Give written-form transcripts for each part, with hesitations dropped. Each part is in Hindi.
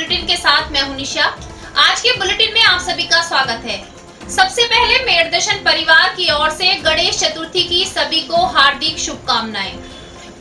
बुलेटिन के साथ मैं हूं निशा। आज के बुलेटिन में आप सभी का स्वागत है। सबसे पहले मेरठ दर्शन परिवार की ओर से गणेश चतुर्थी की सभी को हार्दिक शुभकामनाएं।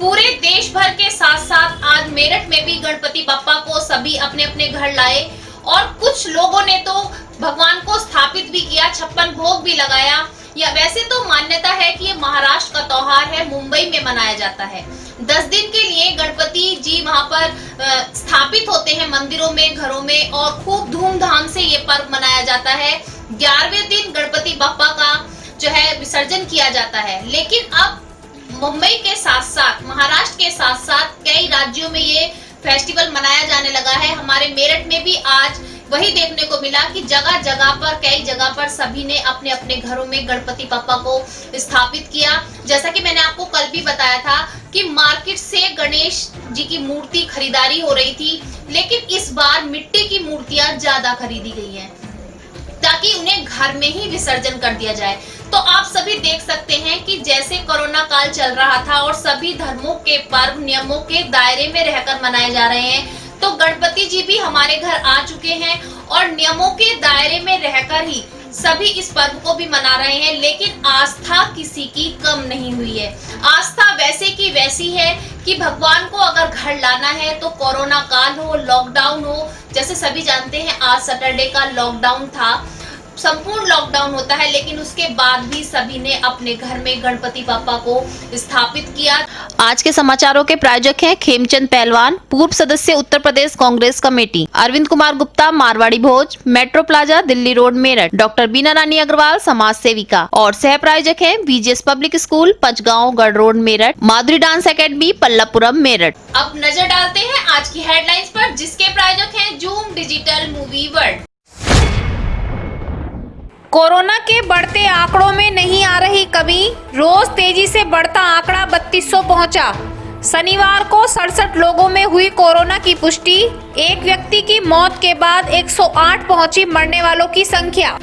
पूरे देश भर के साथ साथ आज मेरठ में भी गणपति बप्पा को सभी अपने अपने घर लाए और कुछ लोगों ने तो भगवान को स्थापित भी किया, 56 भोग भी लगाया। या वैसे तो मान्यता है कि ये महाराष्ट्र का त्योहार है, मुंबई में मनाया जाता है। 10 दिन के लिए गणपति जी वहां पर स्थापित होते हैं मंदिरों में, घरों में, और खूब धूमधाम से ये पर्व मनाया जाता है। 11वें दिन गणपति बप्पा का जो है विसर्जन किया जाता है। लेकिन अब मुंबई के साथ साथ महाराष्ट्र के साथ साथ कई राज्यों में ये फेस्टिवल मनाया जाने लगा है। हमारे मेरठ में भी आज वही देखने को मिला कि जगह जगह पर, कई जगह पर सभी ने अपने अपने घरों में गणपति बप्पा को स्थापित किया। जैसा कि मैंने आपको कल भी बताया था कि मार्केट से गणेश जी की मूर्ति खरीदारी हो रही थी, लेकिन इस बार मिट्टी की मूर्तियां ज्यादा खरीदी गई हैं ताकि उन्हें घर में ही विसर्जन कर दिया जाए। तो आप सभी देख सकते हैं कि जैसे कोरोना काल चल रहा था और सभी धर्मों के पर्व नियमों के दायरे में रहकर मनाए जा रहे हैं, तो गणपति जी भी हमारे घर आ चुके हैं और नियमों के दायरे में रहकर ही सभी इस पर्व को भी मना रहे हैं। लेकिन आस्था किसी की कम नहीं हुई है। आस्था वैसे की वैसी है कि भगवान को अगर घर लाना है तो कोरोना काल हो, लॉकडाउन हो, जैसे सभी जानते हैं आज सैटरडे का लॉकडाउन था, संपूर्ण लॉकडाउन होता है, लेकिन उसके बाद भी सभी ने अपने घर में गणपति बप्पा को स्थापित किया। आज के समाचारों के प्रायोजक हैं खेमचंद पहलवान, पूर्व सदस्य Uttar Pradesh Congress committee, Arvind Kumar Gupta Marwari Bhoj, metro plaza Delhi road Meerut, doctor Beena Rani Agarwal समाज सेविका, और सह प्रायोजक हैं VGS पब्लिक स्कूल पंचगांव गढ़ रोड मेरठ, माधुरी डांस एकेडमी पल्लवपुरम मेरठ। अब नजर डालते हैं आज की हेडलाइंस पर, जिसके प्रायोजक हैं zoom digital movie world. Corona के बढ़ते आंकड़ों में नहीं आ रही कमी, रोज तेजी से बढ़ता आंकड़ा 3200 पहुंचा। शनिवार को 67 लोगों में हुई कोरोना की पुष्टि। एक व्यक्ति की मौत के बाद 108 पहुंची मरने वालों की संख्या।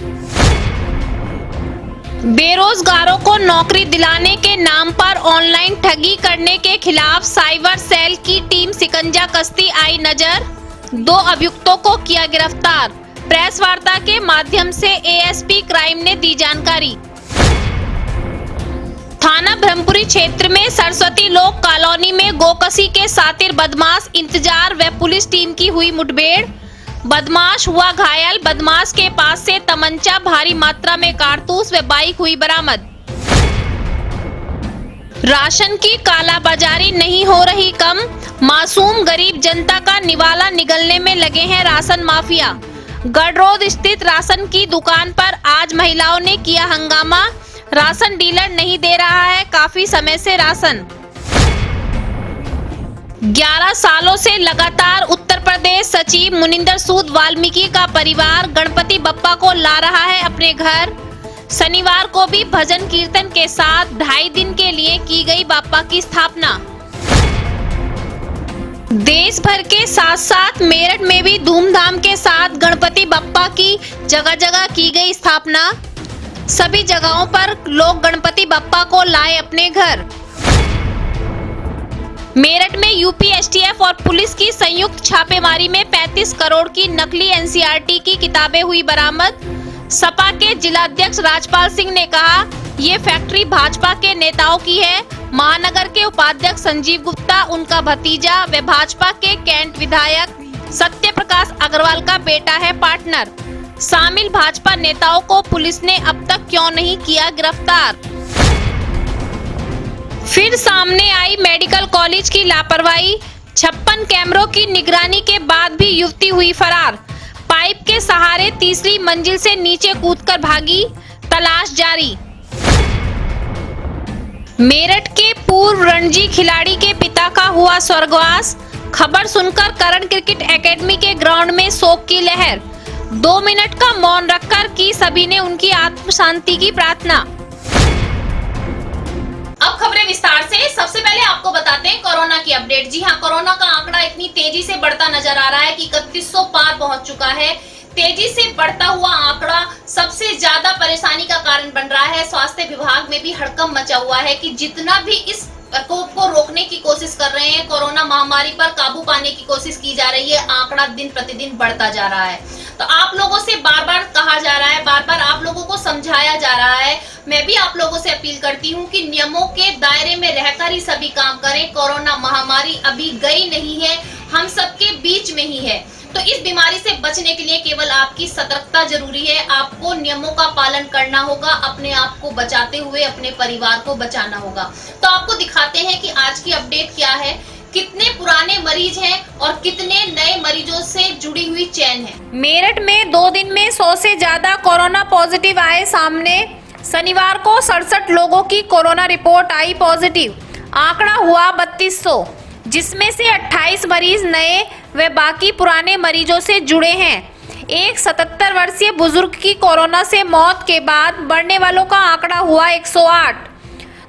बेरोजगारों को नौकरी दिलाने के नाम पर ऑनलाइन ठगी करने के खिलाफ साइबर सेल की टीम शिकंजा कसती आई नजर। 2 अभियुक्तों को किया गिरफ्तार। प्रेस वार्ता के माध्यम से ASP क्राइम ने दी जानकारी। थाना ब्रह्मपुरी क्षेत्र में सरस्वती लोक कॉलोनी में गोकसी के सातिर बदमाश इंतजार व पुलिस टीम की हुई मुठभेड़। बदमाश हुआ घायल। बदमाश के पास से तमंचा, भारी मात्रा में कारतूस व बाइक हुई बरामद। राशन की कालाबाजारी नहीं हो रही कम, मासूम गरीब जनता का निवाला निगलने में लगे हैं राशन माफिया। गढ़ रोड स्थित राशन की दुकान पर आज महिलाओं ने किया हंगामा। राशन डीलर नहीं दे रहा है काफी समय से राशन। 11 सालों से लगातार उत्तर प्रदेश सचिव मुनिंदर सूद वाल्मीकि का परिवार गणपति बप्पा को ला रहा है अपने घर। शनिवार को भी भजन कीर्तन के साथ 2.5 दिन के लिए की गई बप्पा की स्थापना। देश भर के साथ साथ मेरठ में भी धूमधाम के साथ गणपति बप्पा की जगह जगह की गई स्थापना। सभी जगहों पर लोग गणपति बप्पा को लाए अपने घर। मेरठ में यूपी STF और पुलिस की संयुक्त छापेमारी में 35 करोड़ की नकली NCERT की किताबें हुई बरामद। सपा के जिलाध्यक्ष राजपाल सिंह ने कहा, ये फैक्ट्री भाजपा के नेताओं की है। महानगर के उपाध्यक्ष संजीव गुप्ता उनका भतीजा व भाजपा के कैंट विधायक सत्य प्रकाश अग्रवाल का बेटा है पार्टनर। शामिल भाजपा नेताओं को पुलिस ने अब तक क्यों नहीं किया गिरफ्तार। फिर सामने आई मेडिकल कॉलेज की लापरवाही। 56 कैमरों की निगरानी के बाद भी युवती हुई फरार। पाइप के सहारे तीसरी मंजिल से नीचे कूदकर भागी, तलाश जारी। मेरठ के पूर्व रणजी खिलाड़ी के पिता का हुआ स्वर्गवास। खबर सुनकर करण क्रिकेट एकेडमी के ग्राउंड में शोक की लहर। 2 मिनट का मौन रखकर की सभी ने उनकी आत्म शांति की प्रार्थना। अब खबरें विस्तार से। सबसे पहले आपको बताते हैं कोरोना की अपडेट। जी हाँ, कोरोना का आंकड़ा इतनी तेजी से बढ़ता नजर आ रहा है कि 3100 पार पहुंच चुका है। तेजी से बढ़ता हुआ आंकड़ा सबसे ज्यादा परेशानी का कारण बन रहा है। स्वास्थ्य विभाग में भी हड़कंप मचा हुआ है कि जितना भी इस प्रकोप को रोकने की कोशिश कर रहे हैं, कोरोना महामारी पर काबू पाने की कोशिश की जा रही है। आंकड़ा दिन प्रतिदिन बढ़ता जा रहा है। तो आप लोगों से बार बार कहा जा रहा है, बार बार आप लोगों को समझाया जा रहा है। मैं भी आप लोगों से अपील करती हूँ कि नियमों के दायरे में रहकर ही सभी काम करें। कोरोना महामारी अभी गई नहीं है, हम सबके बीच में ही है। तो इस बीमारी से बचने के लिए केवल आपकी सतर्कता जरूरी है। आपको नियमों का पालन करना होगा, अपने आप को बचाते हुए अपने परिवार को बचाना होगा। तो आपको दिखाते हैं कि आज की अपडेट क्या है, कितने पुराने मरीज हैं और कितने नए मरीजों से जुड़ी हुई चेन है। मेरठ में 2 दिन में 100 से ज्यादा कोरोना पॉजिटिव आए सामने। शनिवार को 67 लोगों की कोरोना रिपोर्ट आई पॉजिटिव। आंकड़ा हुआ 3200, जिसमें से 28 मरीज नए व बाकी पुराने मरीजों से जुड़े हैं। एक 77 वर्षीय बुजुर्ग की कोरोना से मौत के बाद बढ़ने वालों का आंकड़ा हुआ 108।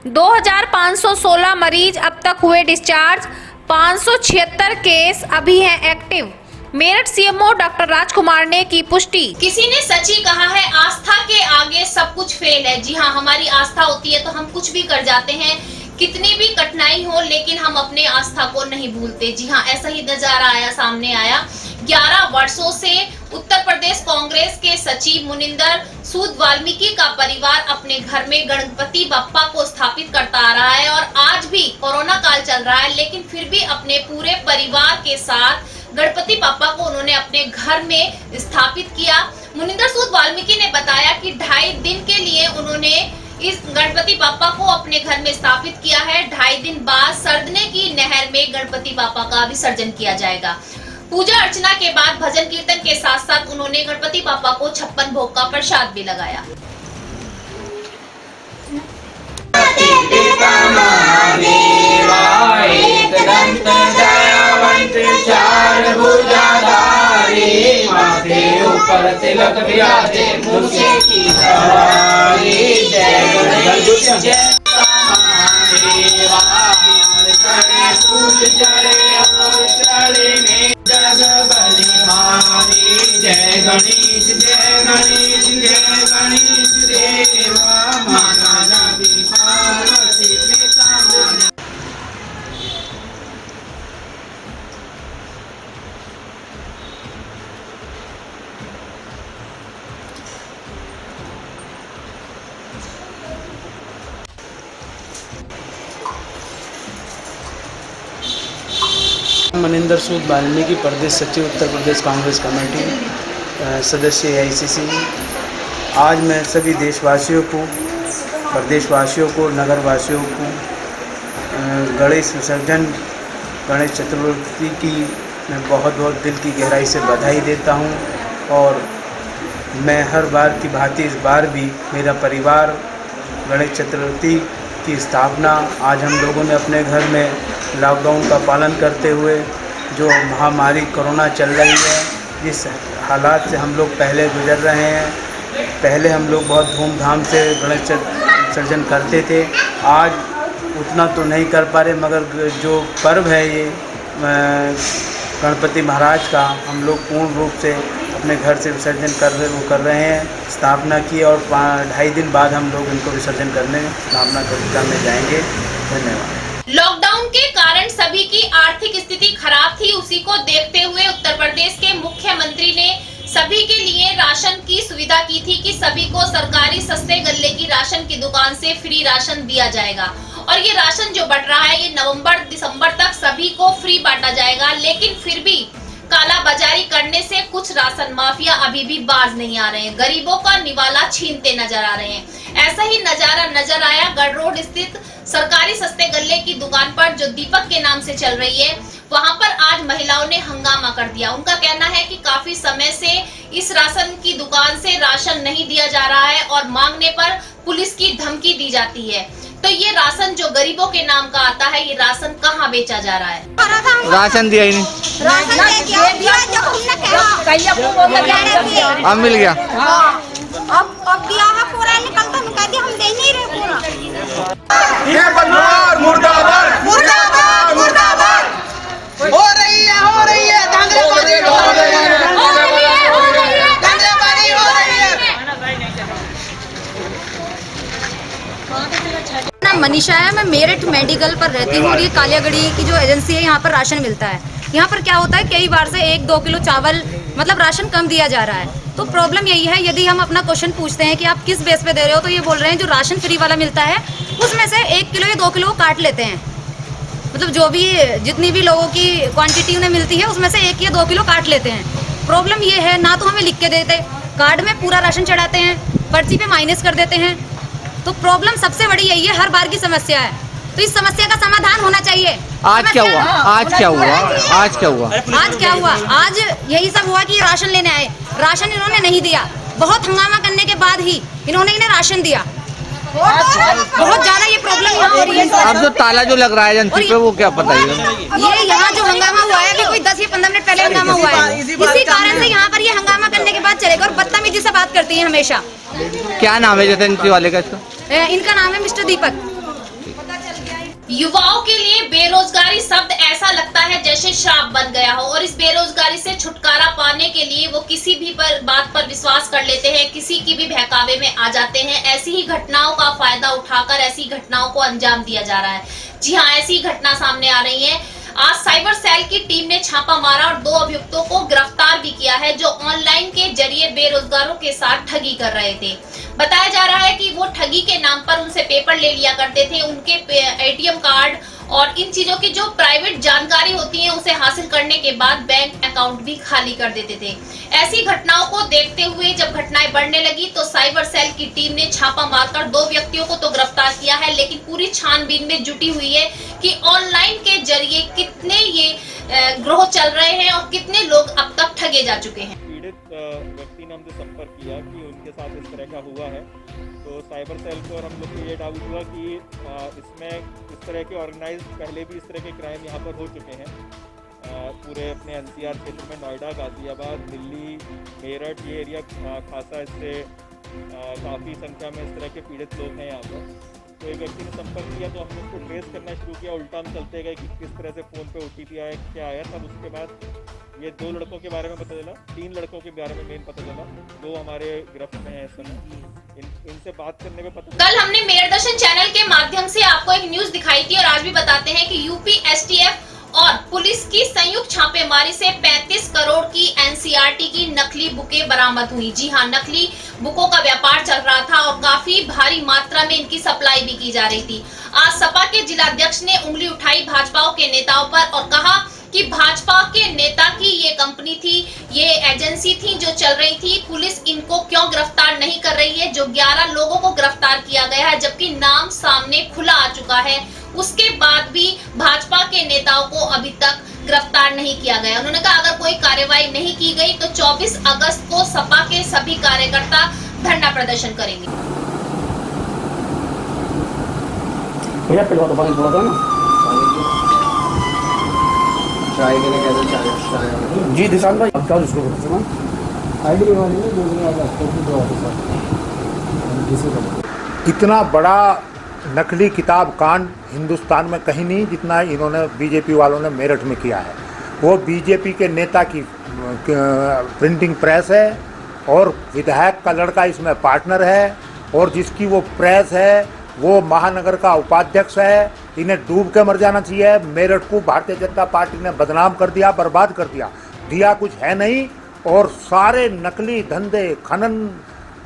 2516 मरीज अब तक हुए डिस्चार्ज। 576 केस अभी हैं एक्टिव। मेरठ सीएमओ डॉक्टर राजकुमार ने की पुष्टि। किसी ने सच ही कहा है, आस्था के आगे सब कुछ फेल है। जी हाँ, हमारी आस्था होती है तो हम कुछ भी कर जाते हैं, कितनी भी कठिनाई हो, लेकिन हम अपने आस्था को नहीं भूलते। जी हाँ, ऐसा ही नजारा सामने आया। 11 वर्षों से उत्तर प्रदेश कांग्रेस के सचिव मुनिंदर सूद वाल्मीकि का परिवार अपने घर में गणपति बप्पा को स्थापित करता आ रहा है और आज भी कोरोना काल चल रहा है, लेकिन फिर भी अपने पूरे परिवार के साथ गणपति बप्पा को उन्होंने अपने घर में स्थापित किया। मुनिंदर सूद वाल्मीकि ने बताया कि 2.5 दिन के लिए उन्होंने इस गणपति बप्पा को अपने घर में स्थापित किया है। 2.5 दिन बाद सरदने की नहर में गणपति बप्पा का विसर्जन किया जाएगा। पूजा अर्चना के बाद भजन कीर्तन के साथ साथ उन्होंने गणपति बप्पा को 56 भोग का प्रसाद भी लगाया। ऊपर तिलक विराजे मुझे की सवारी, जय गणेश जय फूल चढ़े और चढ़े में जग बलिहारी, जय गणेश जय गणेश जय गणेश देवा माना भी पार्वती पिता। मुनिंदर सूद वाल्मीकि प्रदेश सचिव उत्तर प्रदेश कांग्रेस कमेटी सदस्य AICC। आज मैं सभी देशवासियों को, प्रदेशवासियों को, नगरवासियों को गणेश विसर्जन, गणेश चतुर्थी की मैं बहुत बहुत दिल की गहराई से बधाई देता हूं। और मैं हर बार की भांति इस बार भी मेरा परिवार गणेश चतुर्थी की स्थापना आज हम लोगों ने अपने घर में लॉकडाउन का पालन करते हुए, जो महामारी कोरोना चल रही है, जिस हालात से हम लोग पहले गुजर रहे हैं, पहले हम लोग बहुत धूमधाम से गणेश विसर्जन करते थे। आज उतना तो नहीं कर पा रहे, मगर जो पर्व है ये गणपति महाराज का, हम लोग पूर्ण रूप से अपने घर से विसर्जन कर रहे हैं। स्थापना की और 2.5 दिन बाद हम लोग इनको विसर्जन करने स्थापना कविता में जाएंगे। धन्यवाद। लॉकडाउन के कारण सभी की आर्थिक स्थिति खराब थी, उसी को देखते हुए उत्तर प्रदेश के मुख्यमंत्री ने सभी के लिए राशन की सुविधा की थी कि सभी को सरकारी सस्ते गल्ले की राशन की दुकान से फ्री राशन दिया जाएगा। और ये राशन जो बढ़ रहा है, ये नवंबर दिसंबर तक सभी को फ्री बांटा जाएगा। लेकिन फिर भी कालाबाजारी करने से कुछ राशन माफिया अभी भी बाज नहीं आ रहे हैं, गरीबों का निवाला छीनते नजर आ रहे हैं। ऐसा ही नजारा नजर आया गढ़ रोड स्थित सरकारी सस्ते गल्ले की दुकान पर, जो दीपक के नाम से चल रही है। वहां पर आज महिलाओं ने हंगामा कर दिया। उनका कहना है कि काफी समय से इस राशन की दुकान से राशन नहीं दिया जा रहा है और मांगने पर पुलिस की धमकी दी जाती है। तो ये राशन जो गरीबों के नाम का आता है, ये राशन कहाँ बेचा जा रहा है? राशन दिया ही नहीं, अब मिल गया। अब दिया है पूरा, निकलता कह दिया हम दे नहीं रहे पूरा। ये बदमाश मुर्दाबाद मुर्दाबाद मुर्दाबाद। हो रही है धांधलेबाजी हो रही है धांधलेबाजी हो रही है। मनीषा है, मैं मेरठ मेडिकल पर रहती हूँ और ये कालियागढ़ी की जो एजेंसी है यहाँ पर राशन मिलता है। यहाँ पर क्या होता है, कई बार से 1-2 किलो चावल मतलब राशन कम दिया जा रहा है। तो प्रॉब्लम यही है, यदि हम अपना क्वेश्चन पूछते हैं कि आप किस बेस पे दे रहे हो, तो ये बोल रहे हैं जो राशन फ्री वाला मिलता है उसमें से 1 किलो या 2 किलो काट लेते हैं। मतलब जो भी जितनी भी लोगों की क्वांटिटी उन्हें मिलती है उसमें से 1 या 2 किलो काट लेते हैं। प्रॉब्लम ये है, ना तो हमें लिख के देते, कार्ड में पूरा राशन चढ़ाते हैं, पर्ची पे माइनस कर देते हैं। तो प्रॉब्लम सबसे बड़ी यही है, हर बार की समस्या है। तो इस समस्या का समाधान होना चाहिए। आज क्या हुआ? आज क्या हुआ? आज क्या हुआ? आज क्या हुआ? आज यही सब हुआ कि राशन लेने आए, राशन इन्होंने नहीं दिया। बहुत हंगामा करने के बाद ही इन्होंने इन्हें राशन दिया। बहुत ज्यादा ये प्रॉब्लम यहाँ हो रही है। अब जो ताला जो लग रहा है एजेंसी पे, वो क्या बताइए? ये यहाँ जो हंगामा हुआ है, अभी कोई 10 या 15 मिनट पहले हंगामा हुआ है। इसी कारण से यहाँ पर ये हंगामा करने के बाद चलेगा और बदतमीजी से बात करती है हमेशा। क्या नाम है एजेंसी वाले का? इसका इनका नाम है मिस्टर दीपक। युवाओं के लिए बेरोजगारी शब्द ऐसा लगता है जैसे श्राप बन गया हो, और इस बेरोजगारी से छुटकारा पाने के लिए वो किसी भी बात पर विश्वास कर लेते हैं, किसी की भी बहकावे में आ जाते हैं। ऐसी ही घटनाओं का फायदा उठाकर ऐसी घटनाओं को अंजाम दिया जा रहा है। जी हाँ, ऐसी घटना सामने आ रही है। आज साइबर सेल की टीम ने छापा मारा और 2 अभियुक्तों को गिरफ्तार भी किया है, जो ऑनलाइन के जरिए बेरोजगारों के साथ ठगी कर रहे थे। बताया जा रहा है कि वो ठगी के नाम पर उनसे पेपर ले लिया करते थे, उनके एटीएम कार्ड और इन चीजों की जो प्राइवेट जानकारी होती है उसे हासिल करने के बाद बैंक अकाउंट भी खाली कर देते थे। ऐसी घटनाओं को देखते हुए जब घटनाएं बढ़ने लगी तो साइबर सेल की टीम ने छापा मारकर 2 व्यक्तियों को तो गिरफ्तार किया है, लेकिन पूरी छानबीन में जुटी हुई है कि ऑनलाइन के जरिए कितने ये गिरोह चल रहे हैं और कितने लोग अब तक ठगे जा चुके हैं। पीड़ित व्यक्ति ने हमसे संपर्क किया कि उनके साथ इस तरह का हुआ है, तो साइबर सेल को और हम लोग को ये डाउट हुआ कि इसमें इस तरह के ऑर्गेनाइज पहले भी इस तरह के क्राइम यहाँ पर हो चुके हैं। पूरे अपने एनसीआर क्षेत्र में नोएडा, गाजियाबाद, दिल्ली, मेरठ, ये एरिया खासा इससे काफ़ी संख्या में इस तरह के पीड़ित लोग हैं यहाँ पर। तो एक व्यक्ति ने संपर्क किया तो हमने उसको ट्रेस करना शुरू किया, उल्टा हम चलते गए कि किस तरह से फ़ोन पे OTP आया, क्या आया। तब उसके बाद ये 2 लड़कों के बारे में पता चला, 3 लड़कों के बारे में मेन पता चला, 2 हमारे गिरफ्त में हैं इस समय। इनसे बात करने में पता। कल हमने मेरदर्शन चैनल के माध्यम से आपको एक न्यूज दिखाई थी और आज भी बताते हैं कि यूपी STF और पुलिस की संयुक्त छापेमारी से 35 करोड़ की NCERT की नकली बुकें बरामद हुई। जी हाँ, नकली बुकों का व्यापार चल रहा था और काफी भारी मात्रा में इनकी सप्लाई भी की जा रही थी। आज सपा के जिलाध्यक्ष ने उंगली उठाई भाजपा के नेताओं पर और कहा कि भाजपा के नेता की ये कंपनी थी, ये एजेंसी थी जो चल रही थी। पुलिस इनको क्यों गिरफ्तार नहीं कर रही है? जो 11 लोगों को गिरफ्तार किया गया है, जबकि नाम सामने खुला आ चुका है, उसके बाद भी भाजपा के नेताओं को अभी तक गिरफ्तार नहीं किया गया। उन्होंने कहा अगर कोई कार्रवाई नहीं की गई तो 24 अगस्त को सपा के सभी कार्यकर्ता धरना प्रदर्शन करेंगे। जी दिशान भाई, इतना बड़ा नकली किताब कांड हिंदुस्तान में कहीं नहीं जितना इन्होंने बीजेपी वालों ने मेरठ में किया है। वो बीजेपी के नेता की प्रिंटिंग प्रेस है और विधायक का लड़का इसमें पार्टनर है और जिसकी वो प्रेस है वो महानगर का उपाध्यक्ष है। इन्हें डूब के मर जाना चाहिए। मेरठ को भारतीय जनता पार्टी ने बदनाम कर दिया, बर्बाद कर दिया, दिया कुछ है नहीं। और सारे नकली धंधे, खनन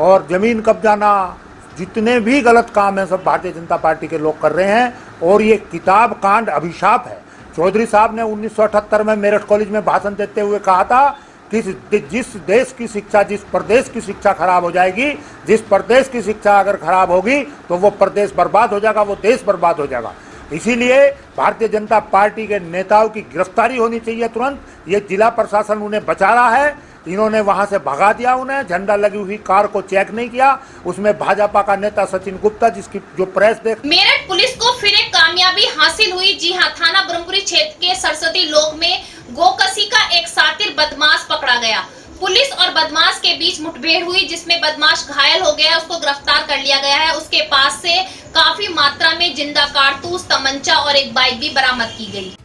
और ज़मीन कब्जाना, जितने भी गलत काम हैं सब भारतीय जनता पार्टी के लोग कर रहे हैं। और ये किताब कांड अभिशाप है। चौधरी साहब ने 1978 में मेरठ कॉलेज में भाषण देते हुए कहा था कि जिस देश की शिक्षा, जिस प्रदेश की शिक्षा खराब हो जाएगी, जिस प्रदेश की शिक्षा अगर खराब होगी तो वो प्रदेश बर्बाद हो जाएगा, वो देश बर्बाद हो जाएगा। इसीलिए भारतीय जनता पार्टी के नेताओं की गिरफ्तारी होनी चाहिए तुरंत। ये जिला प्रशासन उन्हें बचा रहा है, इन्होंने वहां से भगा दिया उन्हें। झंडा लगी हुई कार को चेक नहीं किया, उसमें भाजपा का नेता सचिन गुप्ता जिसकी जो प्रेस देख। मेरठ पुलिस को फिर एक कामयाबी हासिल हुई। जी हां, थाना ब्रह्मपुरी क्षेत्र के सरस्वती लोक में गोकसी का एक सातिर बदमाश पकड़ा गया। पुलिस और बदमाश के बीच मुठभेड़ हुई जिसमें बदमाश घायल हो गया, उसको गिरफ्तार कर लिया गया है। उसके पास से काफी मात्रा में जिंदा कारतूस, तमंचा और एक बाइक भी बरामद की गई।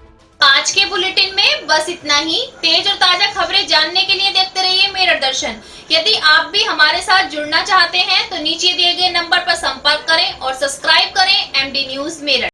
आज के बुलेटिन में बस इतना ही। तेज और ताजा खबरें जानने के लिए देखते रहिए मेरठ दर्शन। यदि आप भी हमारे साथ जुड़ना चाहते हैं तो नीचे दिए गए नंबर पर संपर्क करें और सब्सक्राइब करें MD न्यूज मेरठ।